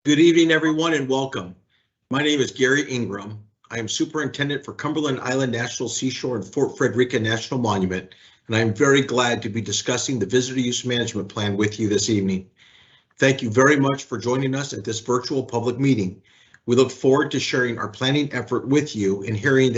Good evening, everyone, and welcome. My name is Gary Ingram. I am Superintendent for Cumberland Island National Seashore and Fort Frederica National Monument, and I am very glad to be discussing the Visitor Use Management Plan with you this evening. Thank you very much for joining us at this virtual public meeting. We look forward to sharing our planning effort with you and hearing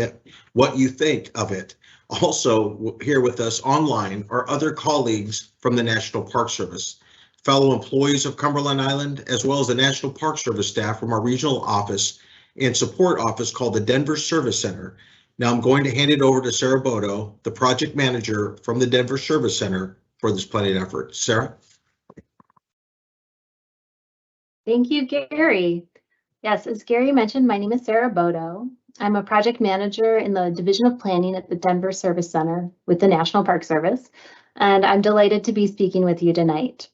what you think of it. Also, here with us online are other colleagues from the National Park Service, fellow employees of Cumberland Island, as well as the National Park Service staff from our regional office and support office called the Denver Service Center. Now I'm going to hand it over to Sarah Bodo, the project manager from the Denver Service Center, for this planning effort. Sarah? Thank you, Gary. Yes, as Gary mentioned, my name is Sarah Bodo. I'm a project manager in the Division of Planning at the Denver Service Center with the National Park Service, and I'm delighted to be speaking with you tonight.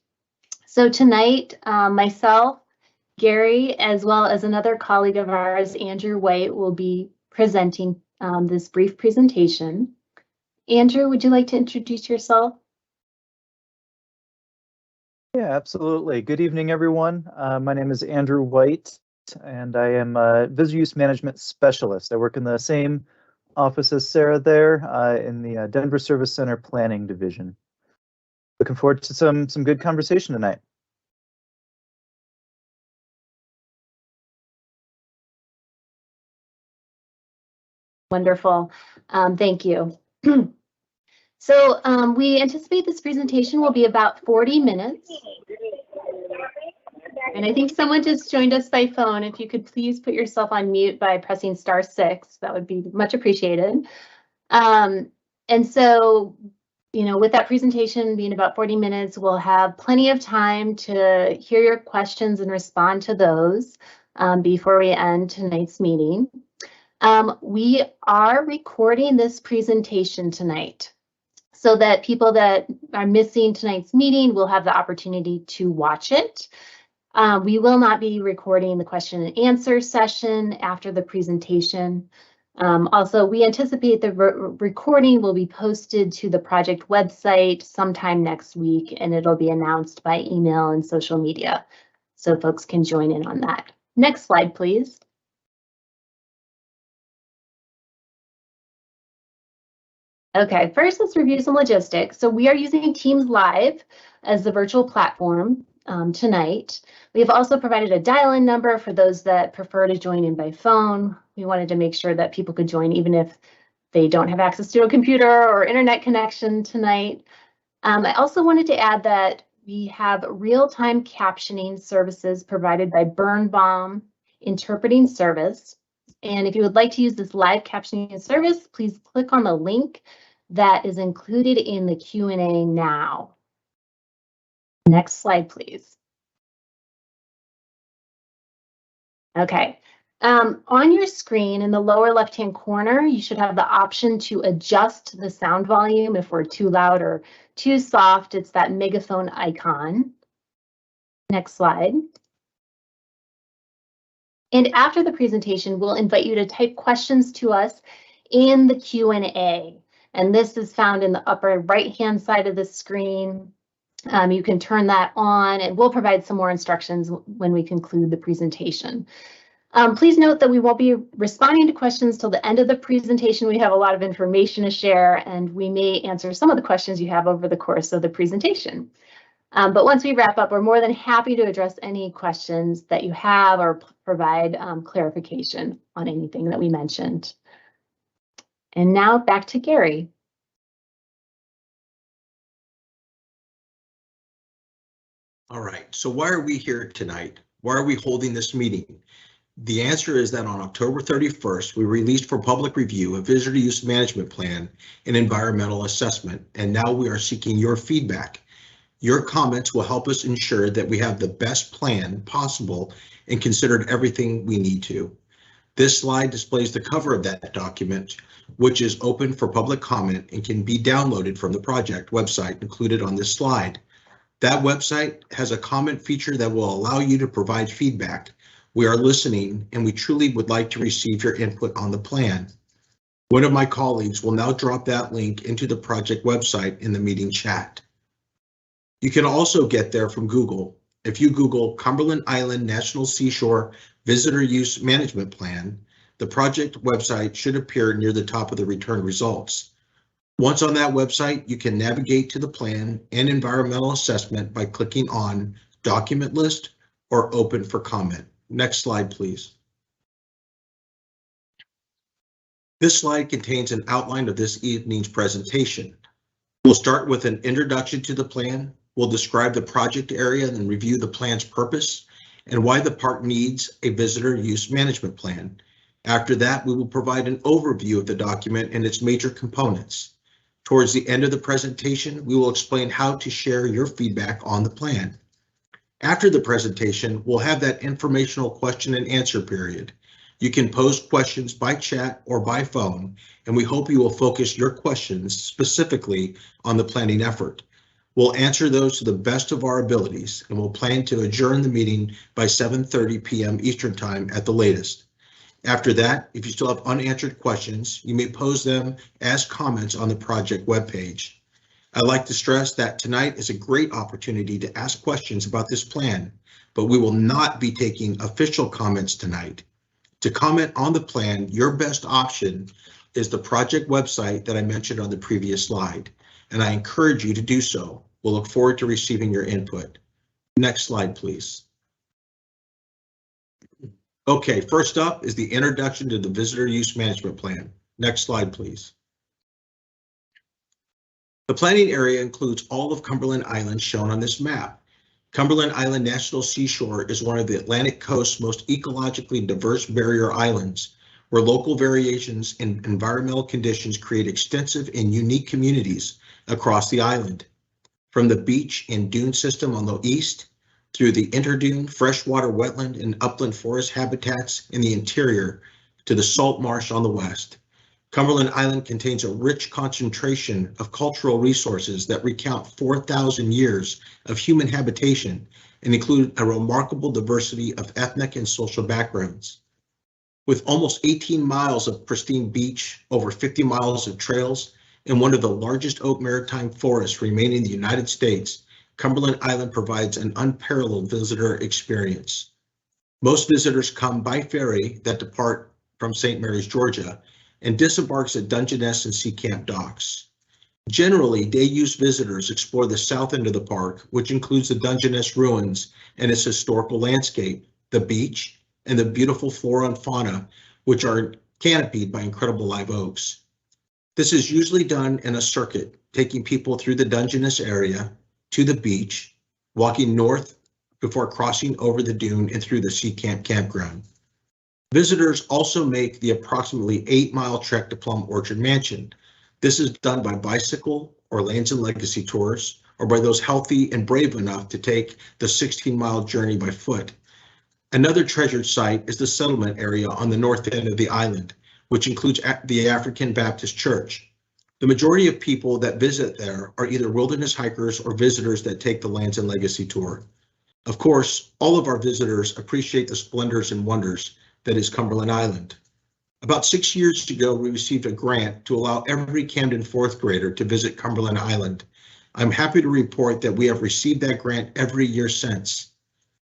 So tonight, myself, Gary, as well as another colleague of ours, Andrew White, will be presenting this brief presentation. Andrew, would you like to introduce yourself? Yeah, absolutely. Good evening, everyone. My name is Andrew White, and I am a Visitor Use Management Specialist. I work in the same office as Sarah there in the Denver Service Center Planning Division. Looking forward to some good conversation tonight. Wonderful. Thank you. So we anticipate this presentation will be about 40 minutes. And I think someone just joined us by phone. If you could please put yourself on mute by pressing *6, that would be much appreciated. And so, with that presentation being about 40 minutes, we'll have plenty of time to hear your questions and respond to those before we end tonight's meeting. We are recording this presentation tonight so that people that are missing tonight's meeting will have the opportunity to watch it. We will not be recording the question and answer session after the presentation. Also, we anticipate the recording will be posted to the project website sometime next week, and it'll be announced by email and social media, so folks can join in on that. Next slide, please. Okay, first let's review some logistics. So we are using Teams Live as the virtual platform tonight. We have also provided a dial-in number for those that prefer to join in by phone. We wanted to make sure that people could join even if they don't have access to a computer or internet connection tonight. I also wanted to add that we have real-time captioning services provided by Birnbaum Interpreting Service. And if you would like to use this live captioning service, please click on the link that is included in the Q&A now. Next slide, please. Okay, on your screen in the lower left-hand corner, you should have the option to adjust the sound volume if we're too loud or too soft. It's that megaphone icon. Next slide. And after the presentation, we'll invite you to type questions to us in the Q&A. And this is found in the upper right-hand side of the screen. You can turn that on, and we'll provide some more instructions when we conclude the presentation. Please note that we won't be responding to questions till the end of the presentation. We have a lot of information to share, and we may answer some of the questions you have over the course of the presentation. But once we wrap up, we're more than happy to address any questions that you have or provide clarification on anything that we mentioned. And now back to Gary. All right, so why are we here tonight? Why are we holding this meeting? The answer is that on October 31st, we released for public review a Visitor Use Management Plan and environmental assessment, and now we are seeking your feedback. Your comments will help us ensure that we have the best plan possible and considered everything we need to. This slide displays the cover of that document, which is open for public comment and can be downloaded from the project website included on this slide. That website has a comment feature that will allow you to provide feedback. We are listening, and we truly would like to receive your input on the plan. One of my colleagues will now drop that link into the project website in the meeting chat. You can also get there from Google, If you Google Cumberland Island National Seashore Visitor Use Management Plan, the project website should appear near the top of the return results. Once on that website, you can navigate to the plan and environmental assessment by clicking on Document List or Open for comment. Next slide, please. This slide contains an outline of this evening's presentation. We'll start with an introduction to the plan. We'll describe the project area and then review the plan's purpose and why the park needs a visitor use management plan. After that, we will provide an overview of the document and its major components. Towards the end of the presentation, we will explain how to share your feedback on the plan. After the presentation, we'll have that informational question and answer period. You can pose questions by chat or by phone, and we hope you will focus your questions specifically on the planning effort. We'll answer those to the best of our abilities, and we'll plan to adjourn the meeting by 7:30 p.m. Eastern Time at the latest. After that, if you still have unanswered questions, you may pose them as comments on the project webpage. I'd like to stress that tonight is a great opportunity to ask questions about this plan, but we will not be taking official comments tonight. To comment on the plan, your best option is the project website that I mentioned on the previous slide, and I encourage you to do so. We'll look forward to receiving your input. Next slide, please. Okay, first up is the introduction to the Visitor Use Management Plan. Next slide, please. The planning area includes all of Cumberland Island shown on this map. Cumberland Island National Seashore is one of the Atlantic coast's most ecologically diverse barrier islands, where local variations in environmental conditions create extensive and unique communities across the island. From the beach and dune system on the east, through the interdune, freshwater wetland, and upland forest habitats in the interior, to the salt marsh on the west. Cumberland Island contains a rich concentration of cultural resources that recount 4,000 years of human habitation and include a remarkable diversity of ethnic and social backgrounds. With almost 18 miles of pristine beach, over 50 miles of trails, and one of the largest oak maritime forests remaining in the United States, Cumberland Island provides an unparalleled visitor experience. Most visitors come by ferry that depart from St. Mary's, Georgia, and disembarks at Dungeness and Sea Camp docks. Generally, day-use visitors explore the south end of the park, which includes the Dungeness ruins and its historical landscape, the beach, and the beautiful flora and fauna, which are canopied by incredible live oaks. This is usually done in a circuit, taking people through the Dungeness area to the beach, walking north before crossing over the dune and through the Sea Camp campground. Visitors also make the approximately 8-mile trek to Plum Orchard Mansion. This is done by bicycle or Lands and Legacy tours, or by those healthy and brave enough to take the 16-mile journey by foot. Another treasured site is the settlement area on the north end of the island, which includes the African Baptist Church. The majority of people that visit there are either wilderness hikers or visitors that take the Lands and Legacy tour. Of course, all of our visitors appreciate the splendors and wonders that is Cumberland Island. About 6 years ago, we received a grant to allow every Camden fourth grader to visit Cumberland Island. I'm happy to report that we have received that grant every year since.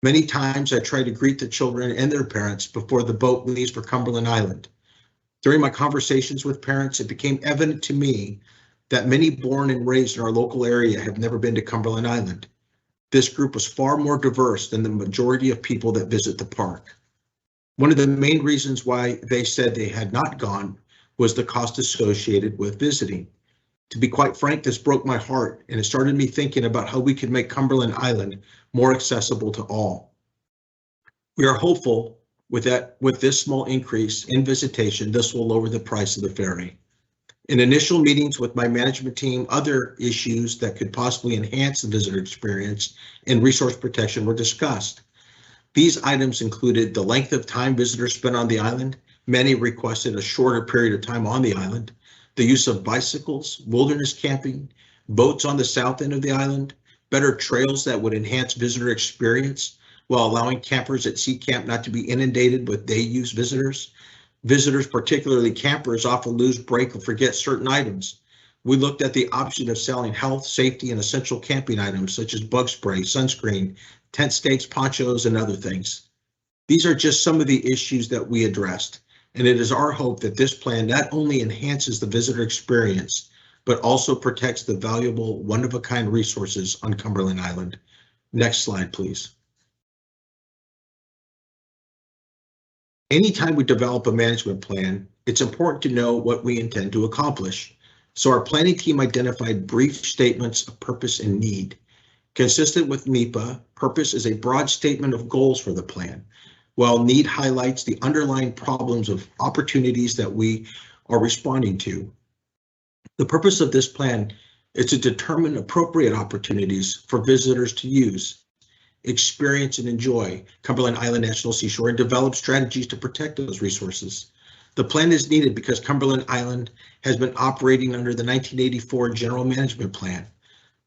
Many times I try to greet the children and their parents before the boat leaves for Cumberland Island. During my conversations with parents, it became evident to me that many born and raised in our local area have never been to Cumberland Island. This group was far more diverse than the majority of people that visit the park. One of the main reasons why they said they had not gone was the cost associated with visiting. To be quite frank, this broke my heart, and it started me thinking about how we could make Cumberland Island more accessible to all. We are hopeful with this small increase in visitation, this will lower the price of the ferry. In initial meetings with my management team, other issues that could possibly enhance the visitor experience and resource protection were discussed. These items included the length of time visitors spent on the island. Many requested a shorter period of time on the island. The use of bicycles, wilderness camping, boats on the south end of the island, better trails that would enhance visitor experience while allowing campers at Sea Camp not to be inundated with day-use visitors. Visitors, particularly campers, often lose, break, or forget certain items. We looked at the option of selling health, safety, and essential camping items such as bug spray, sunscreen, tent stakes, ponchos, and other things. These are just some of the issues that we addressed, and it is our hope that this plan not only enhances the visitor experience, but also protects the valuable one-of-a-kind resources on Cumberland Island. Next slide, please. Anytime we develop a management plan, it's important to know what we intend to accomplish. So our planning team identified brief statements of purpose and need. Consistent with NEPA, purpose is a broad statement of goals for the plan, while need highlights the underlying problems of opportunities that we are responding to. The purpose of this plan is to determine appropriate opportunities for visitors to use, experience, and enjoy Cumberland Island National Seashore and develop strategies to protect those resources. The plan is needed because Cumberland Island has been operating under the 1984 General Management Plan.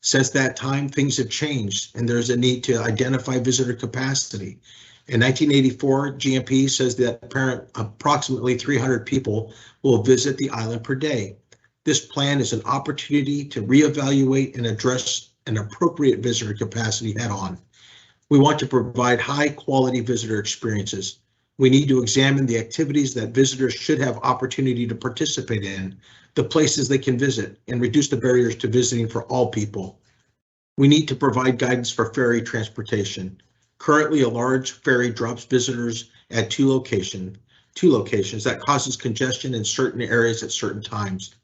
Since that time, things have changed and there's a need to identify visitor capacity. In 1984, GMP says that approximately 300 people will visit the island per day. This plan is an opportunity to reevaluate and address an appropriate visitor capacity head on. We want to provide high quality visitor experiences. We need to examine the activities that visitors should have opportunity to participate in, the places they can visit, and reduce the barriers to visiting for all people. We need to provide guidance for ferry transportation. Currently, a large ferry drops visitors at two locations that causes congestion in certain areas at certain times.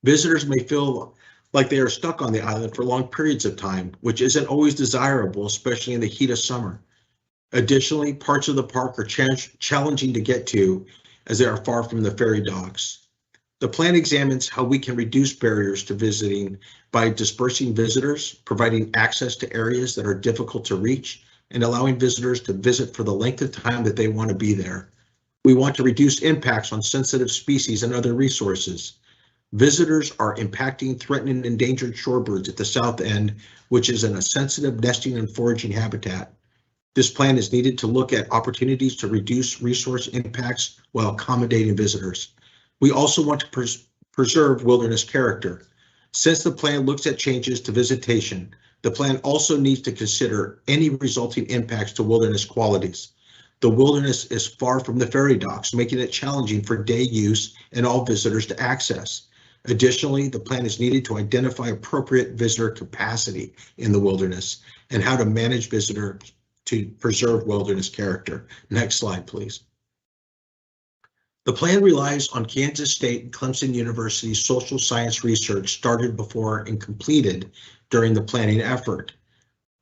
Visitors may feel like they are stuck on the island for long periods of time, which isn't always desirable, especially in the heat of summer. Additionally, parts of the park are challenging to get to as they are far from the ferry docks. The plan examines how we can reduce barriers to visiting by dispersing visitors, providing access to areas that are difficult to reach, and allowing visitors to visit for the length of time that they want to be there. We want to reduce impacts on sensitive species and other resources. Visitors are impacting threatened and endangered shorebirds at the south end, which is in a sensitive nesting and foraging habitat. This plan is needed to look at opportunities to reduce resource impacts while accommodating visitors. We also want to preserve wilderness character. Since the plan looks at changes to visitation, the plan also needs to consider any resulting impacts to wilderness qualities. The wilderness is far from the ferry docks, making it challenging for day use and all visitors to access. Additionally, the plan is needed to identify appropriate visitor capacity in the wilderness and how to manage visitors to preserve wilderness character. Next slide, please. The plan relies on Kansas State and Clemson University's social science research started before and completed during the planning effort.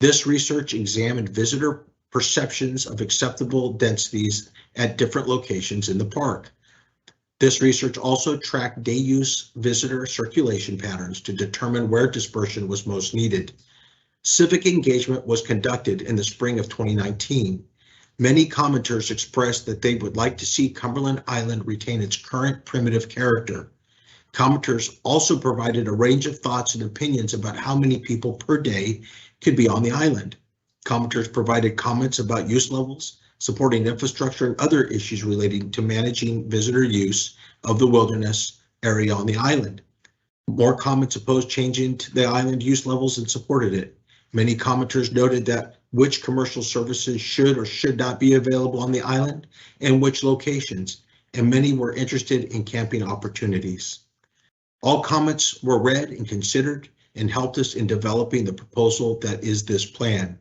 This research examined visitor perceptions of acceptable densities at different locations in the park. This research also tracked day use visitor circulation patterns to determine where dispersion was most needed. Civic engagement was conducted in the spring of 2019. Many commenters expressed that they would like to see Cumberland Island retain its current primitive character. Commenters also provided a range of thoughts and opinions about how many people per day could be on the island. Commenters provided comments about use levels, supporting infrastructure, and other issues relating to managing visitor use of the wilderness area on the island. More comments opposed changing to the island use levels and supported it. Many commenters noted that which commercial services should or should not be available on the island and which locations, and many were interested in camping opportunities. All comments were read and considered and helped us in developing the proposal that is this plan.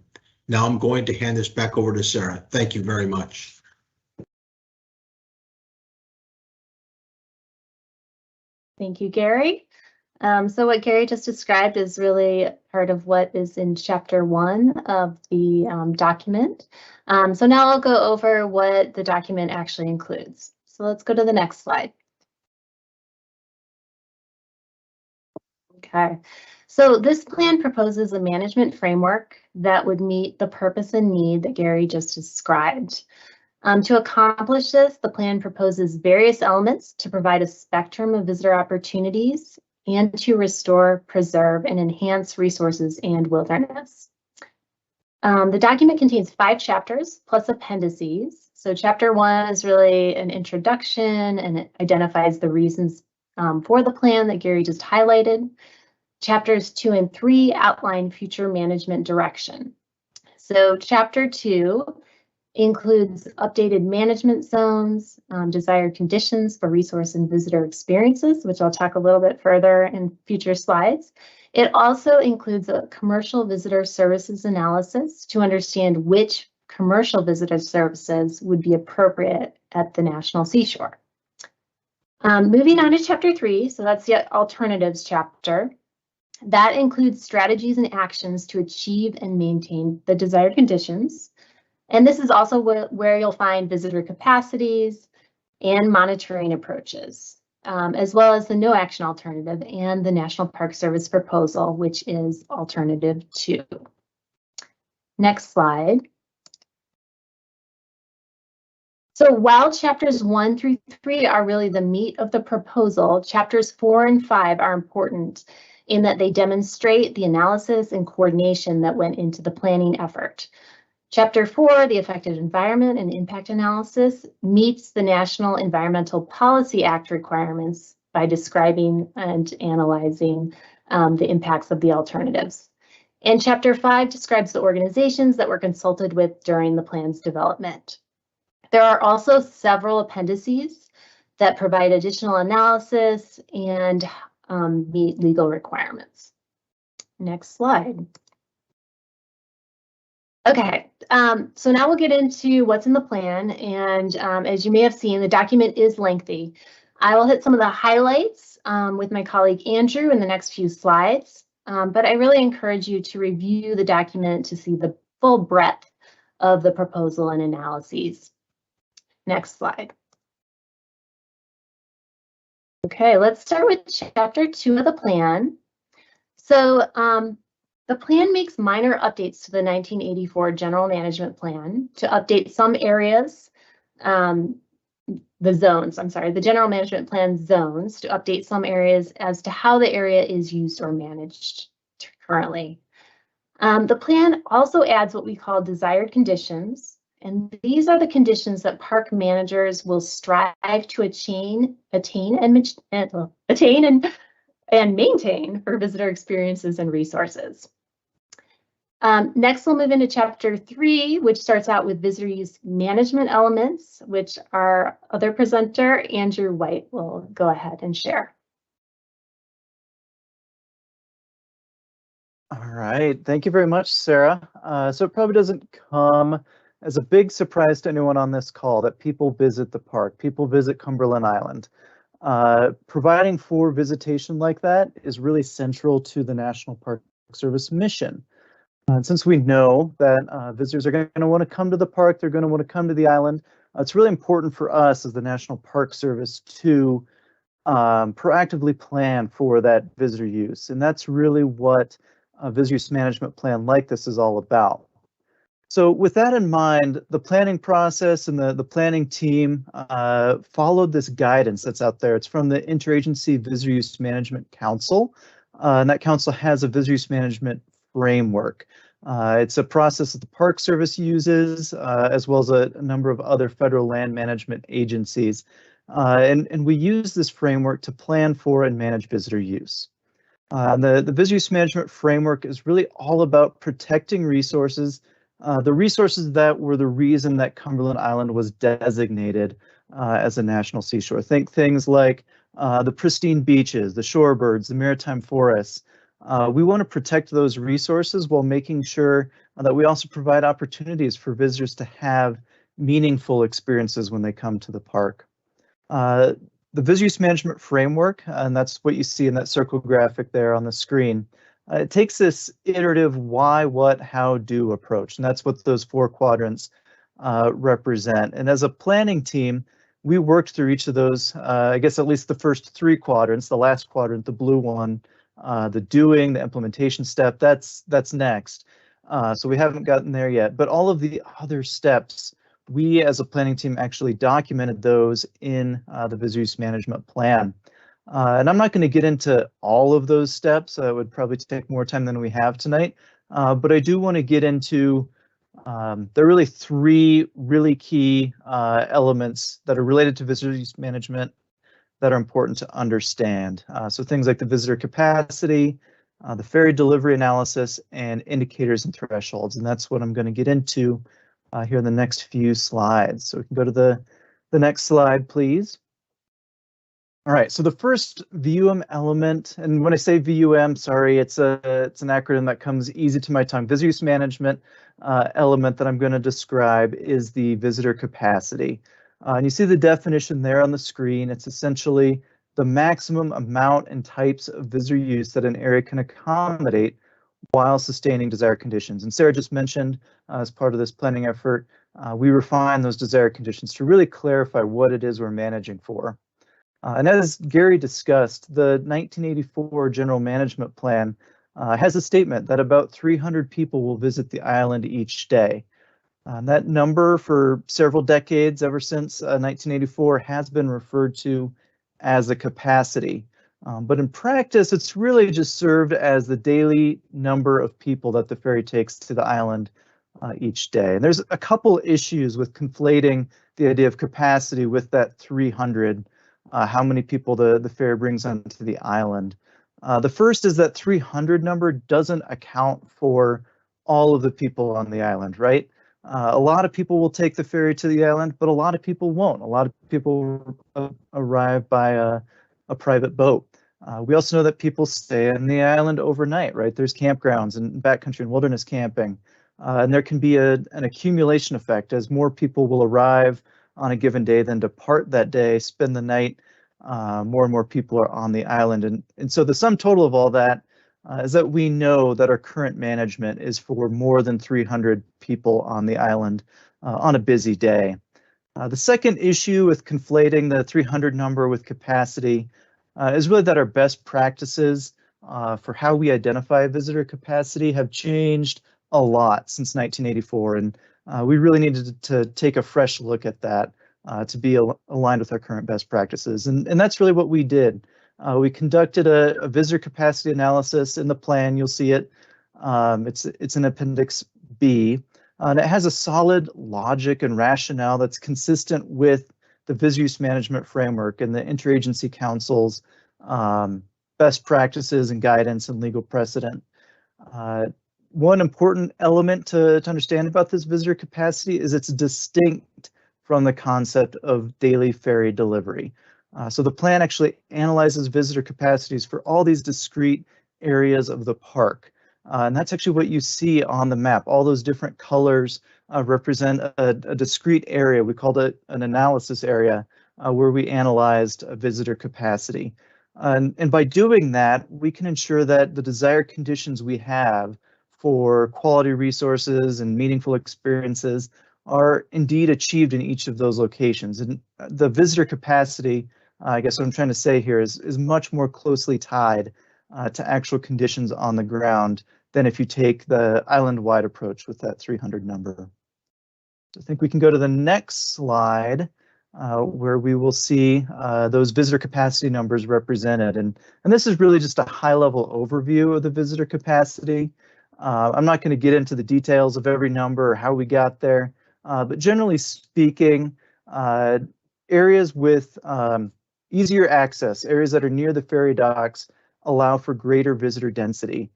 Now I'm going to hand this back over to Sarah. Thank you very much. Thank you, Gary. So what Gary just described is really part of what is in chapter 1 of the document. So now I'll go over what the document actually includes. So let's go to the next slide. Okay, so this plan proposes a management framework that would meet the purpose and need that Gary just described. To accomplish this, the plan proposes various elements to provide a spectrum of visitor opportunities and to restore, preserve, and enhance resources and wilderness. The document contains 5 chapters plus appendices. So chapter 1 is really an introduction and it identifies the reasons for the plan that Gary just highlighted. Chapters 2 and 3 outline future management direction. So Chapter 2 includes updated management zones, desired conditions for resource and visitor experiences, which I'll talk a little bit further in future slides. It also includes a commercial visitor services analysis to understand which commercial visitor services would be appropriate at the National Seashore. Moving on to Chapter 3, so that's the alternatives chapter. That includes strategies and actions to achieve and maintain the desired conditions. And this is also where you'll find visitor capacities and monitoring approaches, as well as the no action alternative and the National Park Service proposal, which is alternative 2. Next slide. So while chapters 1 through 3 are really the meat of the proposal, chapters 4 and 5 are important in that they demonstrate the analysis and coordination that went into the planning effort. Chapter 4, the Affected Environment and Impact Analysis, meets the National Environmental Policy Act requirements by describing and analyzing the impacts of the alternatives. And Chapter 5 describes the organizations that were consulted with during the plan's development. There are also several appendices that provide additional analysis and meet legal requirements. Next slide. Okay, so now we'll get into what's in the plan, and as you may have seen, the document is lengthy. I will hit some of the highlights with my colleague Andrew in the next few slides, but I really encourage you to review the document to see the full breadth of the proposal and analyses. Next slide. Okay, let's start with Chapter 2 of the plan. So the plan makes minor updates to the 1984 General Management Plan to update some areas, the General Management Plan zones to update some areas as to how the area is used or managed currently. The plan also adds what we call desired conditions, and these are the conditions that park managers will strive to attain and maintain for visitor experiences and resources. Next, we'll move into Chapter 3, which starts out with visitor use management elements, which our other presenter, Andrew White, will go ahead and share. All right, thank you very much, Sarah. So it probably doesn't come as a big surprise to anyone on this call that people visit the park, people visit Cumberland Island. Providing for visitation like that is really central to the National Park Service mission. And since we know that visitors are going to want to come to the park, they're going to want to come to the island, it's really important for us as the National Park Service to proactively plan for that visitor use. And that's really what a visitor use management plan like this is all about. So with that in mind, the planning process and the planning team followed this guidance that's out there. It's from the Interagency Visitor Use Management Council, and that council has a visitor use management framework. It's a process that the Park Service uses, as well as a number of other federal land management agencies. And we use this framework to plan for and manage visitor use. The visitor use management framework is really all about protecting resources, the resources that were the reason that Cumberland Island was designated as a national seashore. Think things like the pristine beaches, the shorebirds, the maritime forests. We want to protect those resources while making sure that we also provide opportunities for visitors to have meaningful experiences when they come to the park. The visitor use management framework, and that's what you see in that circle graphic there on the screen, it takes this iterative why, what, how, do approach, and that's what those 4 quadrants represent. And as a planning team, we worked through each of those, I guess at least the first 3 quadrants, the last quadrant, the blue one, the doing, the implementation step, that's next. So we haven't gotten there yet, but all of the other steps, we as a planning team actually documented those in the visitor use management plan. And I'm not going to get into all of those steps. It would probably take more time than we have tonight. But I do want to get into, there are really 3 really key elements that are related to visitor use management that are important to understand. So things like the visitor capacity, the ferry delivery analysis, and indicators and thresholds. And that's what I'm going to get into here in the next few slides. So we can go to the next slide, please. All right, so the first VUM element, and when I say VUM, sorry, it's an acronym that comes easy to my tongue. Visitor use management element that I'm going to describe is the visitor capacity. And you see the definition there on the screen. It's essentially the maximum amount and types of visitor use that an area can accommodate while sustaining desired conditions. And Sarah just mentioned as part of this planning effort, we refine those desired conditions to really clarify what it is we're managing for. And as Gary discussed, the 1984 General Management Plan has a statement that about 300 people will visit the island each day. That number for several decades, ever since 1984, has been referred to as a capacity. But in practice, it's really just served as the daily number of people that the ferry takes to the island each day. And there's a couple issues with conflating the idea of capacity with that 300. How many people the ferry brings onto the island. The first is that 300 number doesn't account for all of the people on the island, right? A lot of people will take the ferry to the island, but a lot of people won't. A lot of people arrive by a private boat. We also know that people stay on the island overnight, right? There's campgrounds and backcountry and wilderness camping. And there can be an accumulation effect as more people will arrive on a given day, then depart that day, spend the night. More and more people are on the island. And so the sum total of all that is that we know that our current management is for more than 300 people on the island on a busy day. The second issue with conflating the 300 number with capacity is really that our best practices for how we identify visitor capacity have changed a lot since 1984. And we really needed to take a fresh look at that to be aligned with our current best practices. And that's really what we did. We conducted a visitor capacity analysis in the plan. You'll see it. It's in Appendix B. And it has a solid logic and rationale that's consistent with the Visitor Use Management Framework and the Interagency Council's best practices and guidance and legal precedent. One important element to understand about this visitor capacity is it's distinct from the concept of daily ferry delivery. So the plan actually analyzes visitor capacities for all these discrete areas of the park. And that's actually what you see on the map. All those different colors represent a discrete area. We called it an analysis area where we analyzed a visitor capacity. And by doing that, we can ensure that the desired conditions we have for quality resources and meaningful experiences are indeed achieved in each of those locations. And the visitor capacity, I guess what I'm trying to say here is much more closely tied to actual conditions on the ground than if you take the island-wide approach with that 300 number. So I think we can go to the next slide where we will see those visitor capacity numbers represented. And this is really just a high-level overview of the visitor capacity. I'm not going to get into the details of every number or how we got there, but generally speaking, areas with easier access, areas that are near the ferry docks, allow for greater visitor density.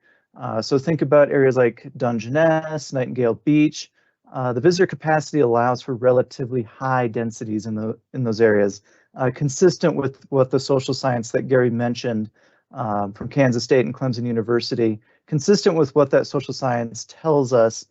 So think about areas like Dungeness, Nightingale Beach. The visitor capacity allows for relatively high densities in those areas, consistent with what the social science that Gary mentioned from Kansas State and Clemson University, consistent with what that social science tells us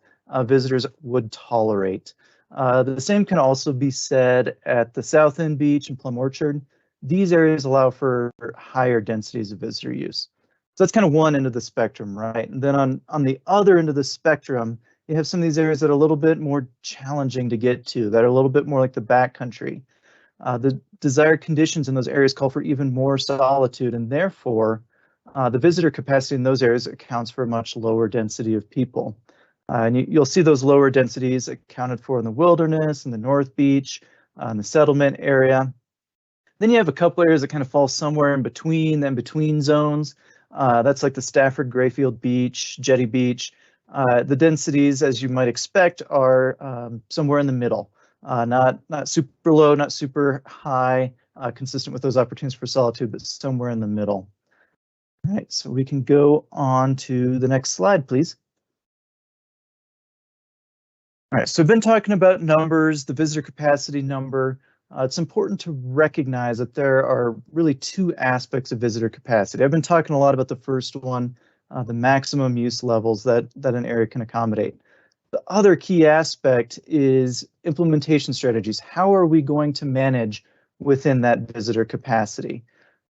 visitors would tolerate. The same can also be said at the South End Beach and Plum Orchard. These areas allow for higher densities of visitor use. So that's kind of one end of the spectrum, right? And then on the other end of the spectrum, you have some of these areas that are a little bit more challenging to get to, that are a little bit more like the backcountry. The desired conditions in those areas call for even more solitude, and therefore the visitor capacity in those areas accounts for a much lower density of people. And you'll see those lower densities accounted for in the wilderness, in the North Beach, in the settlement area. Then you have a couple areas that kind of fall somewhere in between zones. That's like the Stafford Grayfield Beach, Jetty Beach. The densities, as you might expect, are somewhere in the middle, not super low, not super high, consistent with those opportunities for solitude, but somewhere in the middle. All right, so we can go on to the next slide, please. All right, so I've been talking about numbers, the visitor capacity number. It's important to recognize that there are really two aspects of visitor capacity. I've been talking a lot about the first one, the maximum use levels that an area can accommodate. The other key aspect is implementation strategies. How are we going to manage within that visitor capacity?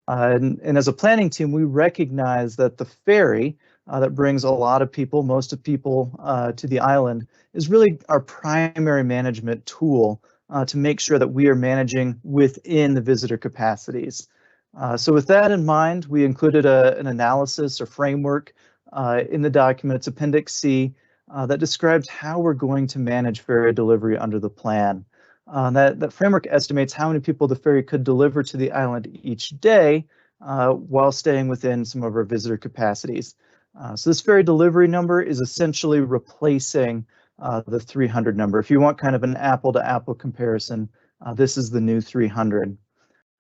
And as a planning team, we recognize that the ferry that brings a lot of people, most of people to the island, is really our primary management tool to make sure that we are managing within the visitor capacities. So with that in mind, we included an analysis or framework in the document. It's Appendix C that describes how we're going to manage ferry delivery under the plan. That framework estimates how many people the ferry could deliver to the island each day while staying within some of our visitor capacities. So this ferry delivery number is essentially replacing the 300 number. If you want kind of an apple-to-apple comparison, this is the new 300.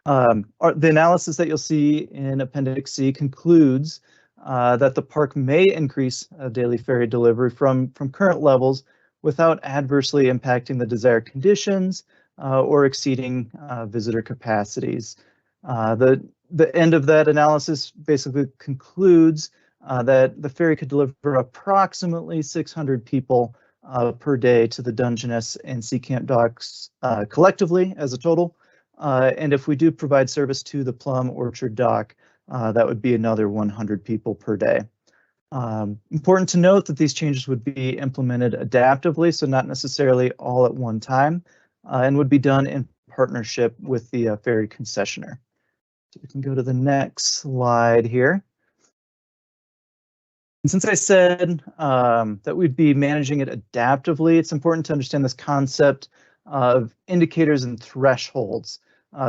The analysis that you'll see in Appendix C concludes that the park may increase daily ferry delivery from current levels without adversely impacting the desired conditions or exceeding visitor capacities. The end of that analysis basically concludes that the ferry could deliver approximately 600 people per day to the Dungeness and Sea Camp docks collectively as a total. And if we do provide service to the Plum Orchard dock, that would be another 100 people per day. Important to note that these changes would be implemented adaptively, so not necessarily all at one time, and would be done in partnership with the ferry concessionaire. So we can go to the next slide here. And since I said that we'd be managing it adaptively, it's important to understand this concept of indicators and thresholds.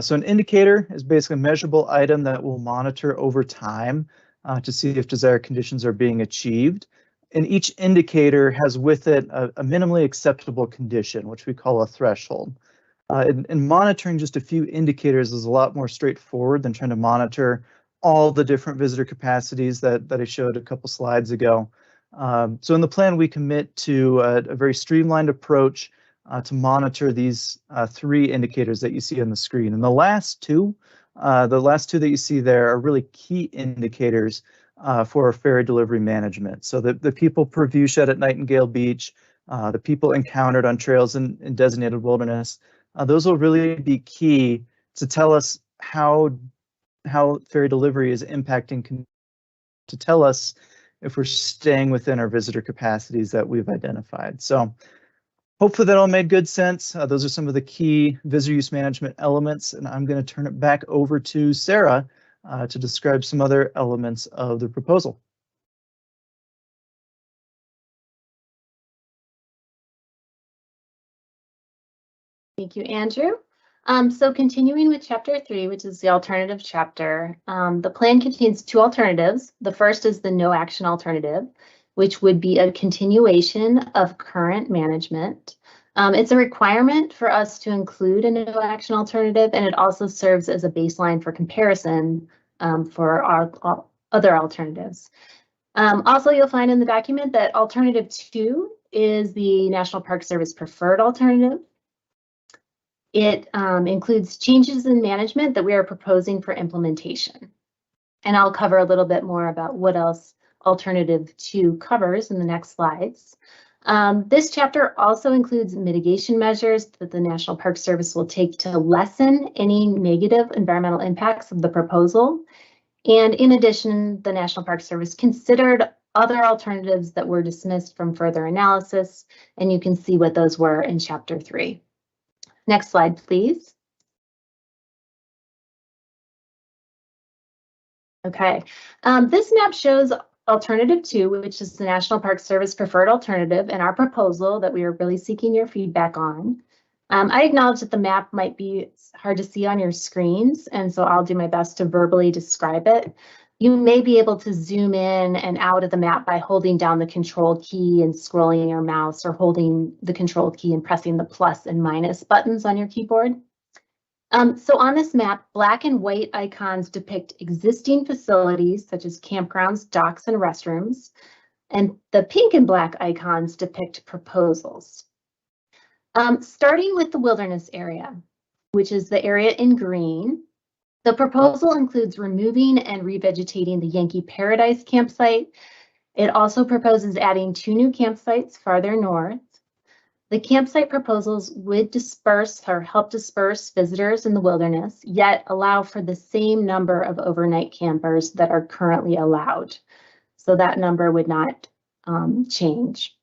So an indicator is basically a measurable item that we'll monitor over time to see if desired conditions are being achieved. And each indicator has with it a minimally acceptable condition, which we call a threshold. And monitoring just a few indicators is a lot more straightforward than trying to monitor all the different visitor capacities that I showed a couple slides ago. So in the plan, we commit to a very streamlined approach to monitor these three indicators that you see on the screen. And the last two that you see there are really key indicators for our ferry delivery management. So the people per view shed at Nightingale Beach, the people encountered on trails in designated wilderness, those will really be key to tell us how ferry delivery is impacting, to tell us if we're staying within our visitor capacities that we've identified. So hopefully that all made good sense. Those are some of the key visitor use management elements, and I'm going to turn it back over to Sarah to describe some other elements of the proposal. Thank you, Andrew. So continuing with chapter 3, which is the alternative chapter, the plan contains two alternatives. The first is the no action alternative, which would be a continuation of current management. It's a requirement for us to include a no action alternative, and it also serves as a baseline for comparison for our other alternatives. Also, you'll find in the document that alternative 2 is the National Park Service preferred alternative. It includes changes in management that we are proposing for implementation. And I'll cover a little bit more about what else alternative 2 covers in the next slides. This chapter also includes mitigation measures that the National Park Service will take to lessen any negative environmental impacts of the proposal. And in addition, the National Park Service considered other alternatives that were dismissed from further analysis, and you can see what those were in chapter 3. Next slide, please. Okay, this map shows alternative 2, which is the National Park Service preferred alternative, and our proposal that we are really seeking your feedback on. I acknowledge that the map might be hard to see on your screens, and so I'll do my best to verbally describe it. You may be able to zoom in and out of the map by holding down the control key and scrolling your mouse, or holding the control key and pressing the plus and minus buttons on your keyboard. So on this map, black and white icons depict existing facilities such as campgrounds, docks, and restrooms. And the pink and black icons depict proposals. Starting with the wilderness area, which is the area in green, the proposal includes removing and revegetating the Yankee Paradise campsite. It also proposes adding 2 new campsites farther north. The campsite proposals would disperse or help disperse visitors in the wilderness, yet allow for the same number of overnight campers that are currently allowed. So that number would not change.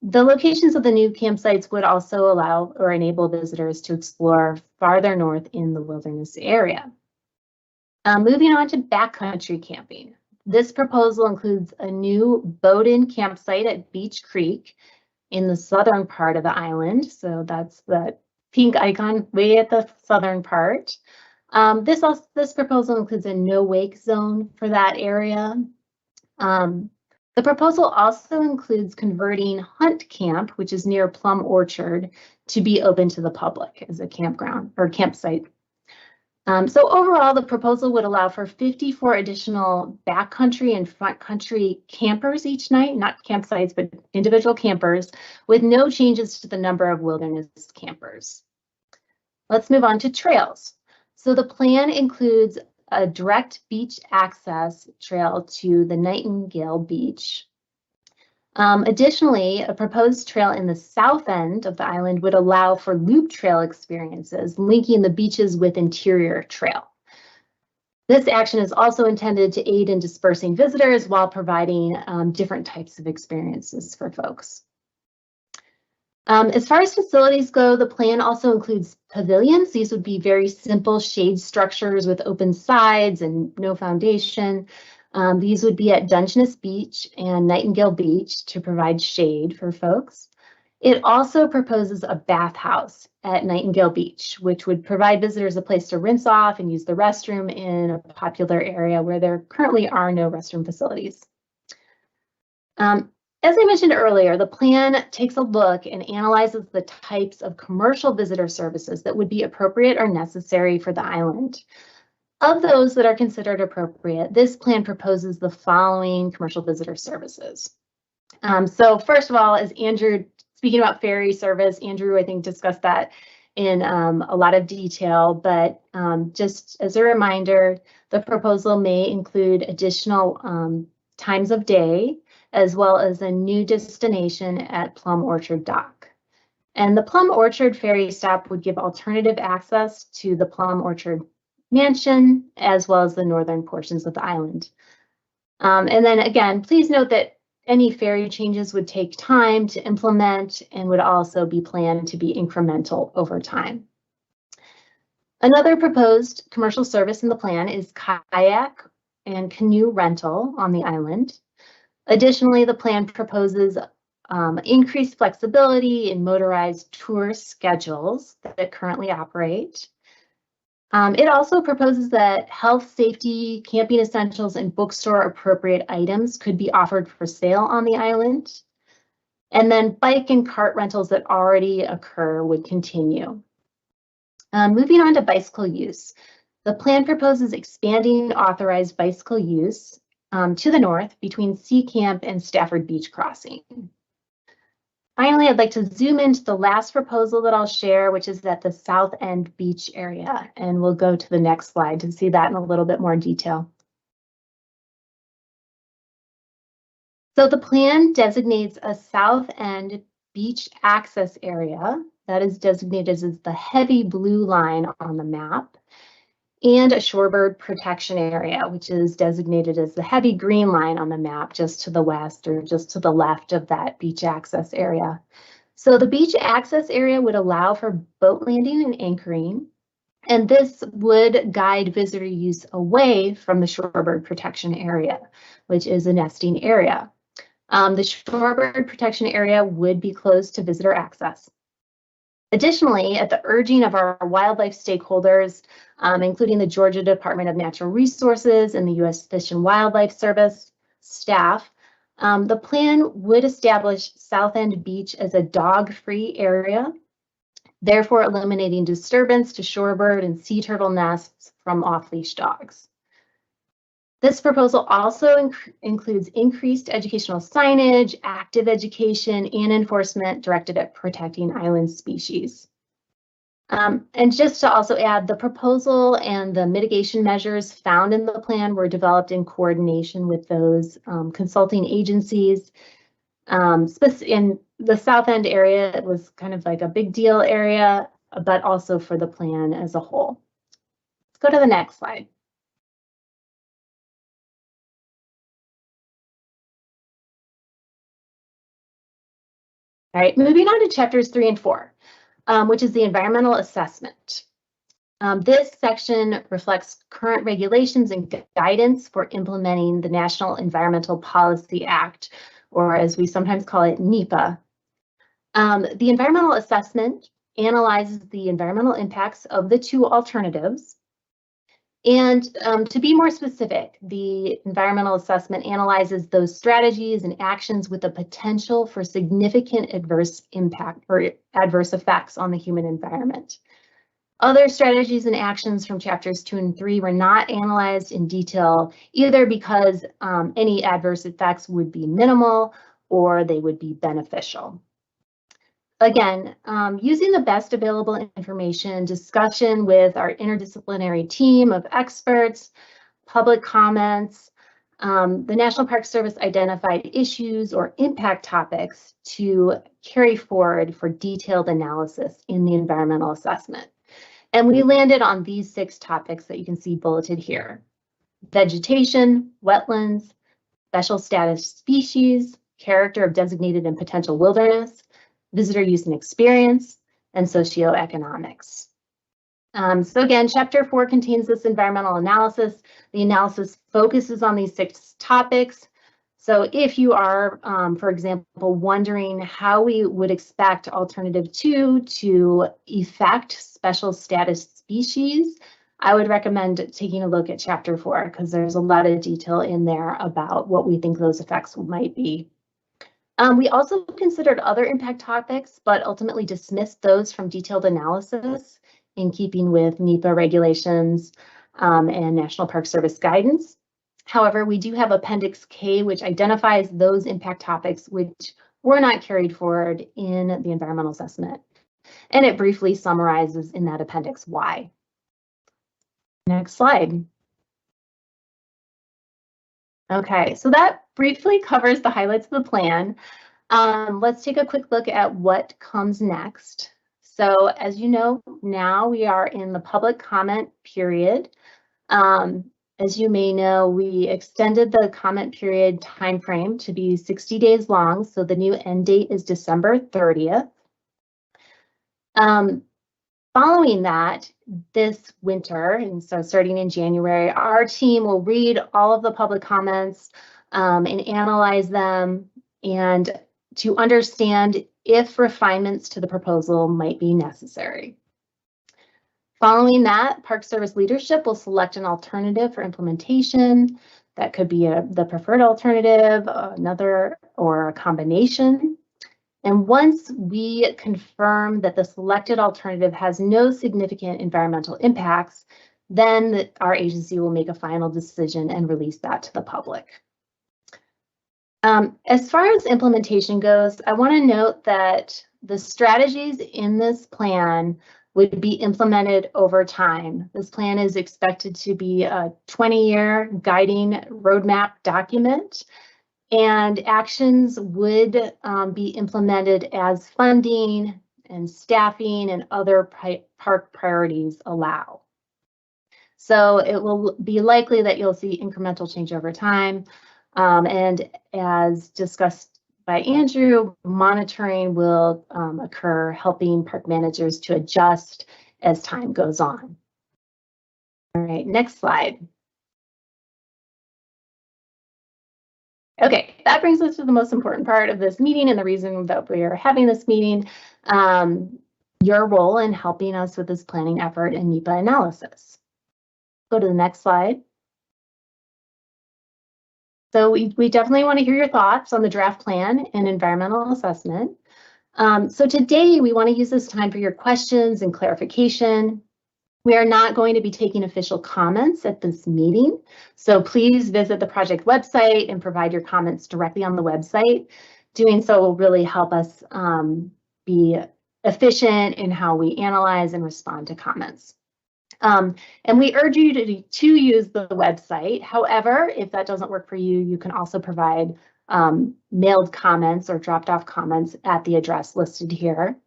The locations of the new campsites would also allow or enable visitors to explore farther north in the wilderness area. Moving on to backcountry camping. This proposal includes a new boat-in campsite at Beach Creek in the southern part of the island. So that's the pink icon way at the southern part. This proposal includes a no-wake zone for that area. The proposal also includes converting Hunt Camp, which is near Plum Orchard, to be open to the public as a campground or campsite. So overall, the proposal would allow for 54 additional backcountry and front country campers each night, not campsites, but individual campers, with no changes to the number of wilderness campers. Let's move on to trails. So the plan includes a direct beach access trail to the Nightingale Beach. Additionally, a proposed trail in the south end of the island would allow for loop trail experiences, linking the beaches with interior trail. This action is also intended to aid in dispersing visitors while providing different types of experiences for folks. As far as facilities go, the plan also includes pavilions. These would be very simple shade structures with open sides and no foundation. These would be at Dungeness Beach and Nightingale Beach to provide shade for folks. It also proposes a bathhouse at Nightingale Beach, which would provide visitors a place to rinse off and use the restroom in a popular area where there currently are no restroom facilities. As I mentioned earlier, the plan takes a look and analyzes the types of commercial visitor services that would be appropriate or necessary for the island. Of those that are considered appropriate, this plan proposes the following commercial visitor services. So first of all, as Andrew, speaking about ferry service, Andrew, I think, discussed that in a lot of detail, but just as a reminder, the proposal may include additional times of day, as well as a new destination at Plum Orchard Dock. And the Plum Orchard ferry stop would give alternative access to the Plum Orchard Mansion, as well as the northern portions of the island. And then again, please note that any ferry changes would take time to implement and would also be planned to be incremental over time. Another proposed commercial service in the plan is kayak and canoe rental on the island. Additionally, the plan proposes increased flexibility in motorized tour schedules that currently operate. It also proposes that health, safety, camping essentials, and bookstore appropriate items could be offered for sale on the island. And then bike and cart rentals that already occur would continue. Moving on to bicycle use. The plan proposes expanding authorized bicycle use to the north between Sea Camp and Stafford Beach Crossing. Finally, I'd like to zoom into the last proposal that I'll share, which is at the South End Beach area, and we'll go to the next slide to see that in a little bit more detail. So the plan designates a South End Beach access area that is designated as the heavy blue line on the map, and a shorebird protection area, which is designated as the heavy green line on the map just to the west or just to the left of that beach access area. So the beach access area would allow for boat landing and anchoring, and this would guide visitor use away from the shorebird protection area, which is a nesting area. The shorebird protection area would be closed to visitor access. Additionally, at the urging of our wildlife stakeholders, including the Georgia Department of Natural Resources and the U.S. Fish and Wildlife Service staff, the plan would establish South End Beach as a dog-free area. therefore eliminating disturbance to shorebird and sea turtle nests from off-leash dogs. This proposal also includes increased educational signage, active education, and enforcement directed at protecting island species. And just to also add, the proposal and the mitigation measures found in the plan were developed in coordination with those consulting agencies. In the South End area, it was kind of like a big deal area, but also for the plan as a whole. Let's go to the next slide. All right, moving on to chapters 3 and 4, which is the environmental assessment. This section reflects current regulations and guidance for implementing the National Environmental Policy Act, or as we sometimes call it, NEPA. The environmental assessment analyzes the environmental impacts of the two alternatives. And to be more specific, the environmental assessment analyzes those strategies and actions with the potential for significant adverse impact or adverse effects on the human environment. Other strategies and actions from chapters 2 and 3 were not analyzed in detail, either because any adverse effects would be minimal or they would be beneficial. Again, using the best available information, discussion with our interdisciplinary team of experts, public comments, the National Park Service identified issues or impact topics to carry forward for detailed analysis in the environmental assessment. And we landed on these 6 topics that you can see bulleted here: vegetation, wetlands, special status species, character of designated and potential wilderness, visitor use and experience, and socioeconomics. So again, chapter 4 contains this environmental analysis. The analysis focuses on these 6 topics. So if you are, for example, wondering how we would expect alternative 2 to affect special status species, I would recommend taking a look at chapter 4 because there's a lot of detail in there about what we think those effects might be. We also considered other impact topics, but ultimately dismissed those from detailed analysis in keeping with NEPA regulations and National Park Service guidance. However, we do have Appendix K, which identifies those impact topics which were not carried forward in the environmental assessment. And it briefly summarizes in that appendix why. Next slide. Okay, so that briefly covers the highlights of the plan. Let's take a quick look at what comes next. So as you know, now we are in the public comment period. As you may know, we extended the comment period timeframe to be 60 days long, so the new end date is December 30th. Following that, this winter, and so starting in January, our team will read all of the public comments and analyze them and to understand if refinements to the proposal might be necessary. Following that, Park Service leadership will select an alternative for implementation. That could be the preferred alternative, another, or a combination. And once we confirm that the selected alternative has no significant environmental impacts, then our agency will make a final decision and release that to the public. As far as implementation goes, I want to note that the strategies in this plan would be implemented over time. This plan is expected to be a 20-year guiding roadmap document, and actions would be implemented as funding and staffing and other park priorities allow. So it will be likely that you'll see incremental change over time. And as discussed by Andrew, monitoring will occur, helping park managers to adjust as time goes on. All right, next slide. Okay, that brings us to the most important part of this meeting and the reason that we are having this meeting, your role in helping us with this planning effort and NEPA analysis. Go to the next slide. So we definitely want to hear your thoughts on the draft plan and environmental assessment. So today we want to use this time for your questions and clarification. We are not going to be taking official comments at this meeting, so please visit the project website and provide your comments directly on the website. Doing so will really help us be efficient in how we analyze and respond to comments. And we urge you to use the website. However, if that doesn't work for you, you can also provide mailed comments or dropped off comments at the address listed here.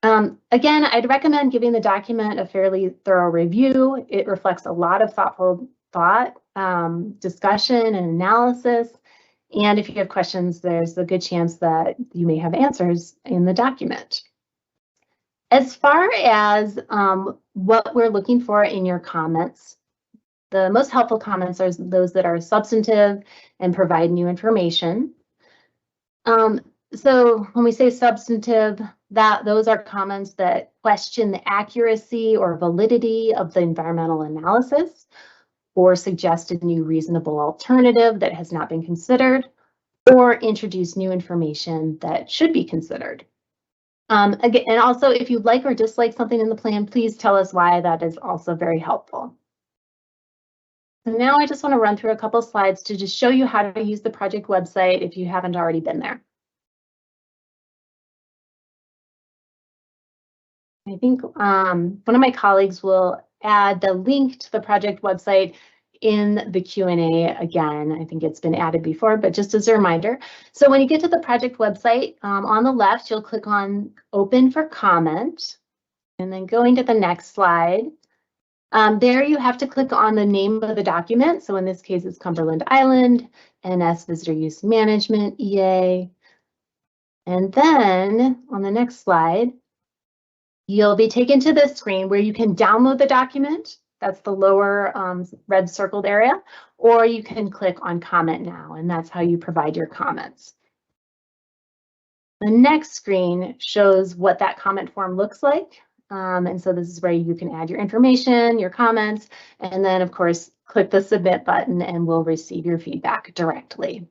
Again, I'd recommend giving the document a fairly thorough review. It reflects a lot of thoughtful thought, discussion, and analysis. And if you have questions, there's a good chance that you may have answers in the document. As far as what we're looking for in your comments, the most helpful comments are those that are substantive and provide new information. So when we say substantive, those are comments that question the accuracy or validity of the environmental analysis, or suggest a new reasonable alternative that has not been considered, or introduce new information that should be considered. Again, and also, if you like or dislike something in the plan, please tell us why. That is also very helpful. So now I just want to run through a couple slides to just show you how to use the project website if you haven't already been there. I think one of my colleagues will add the link to the project website in the Q&A again. I think it's been added before, but just as a reminder. So when you get to the project website, on the left, you'll click on Open for Comment, and then going to the next slide. There you have to click on the name of the document. So in this case, it's Cumberland Island, NS Visitor Use Management, EA. And then on the next slide, you'll be taken to this screen where you can download the document. That's the lower red circled area, or you can click on Comment Now, and that's how you provide your comments. The next screen shows what that comment form looks like. And so this is where you can add your information, your comments, and then of course, click the submit button and we'll receive your feedback directly.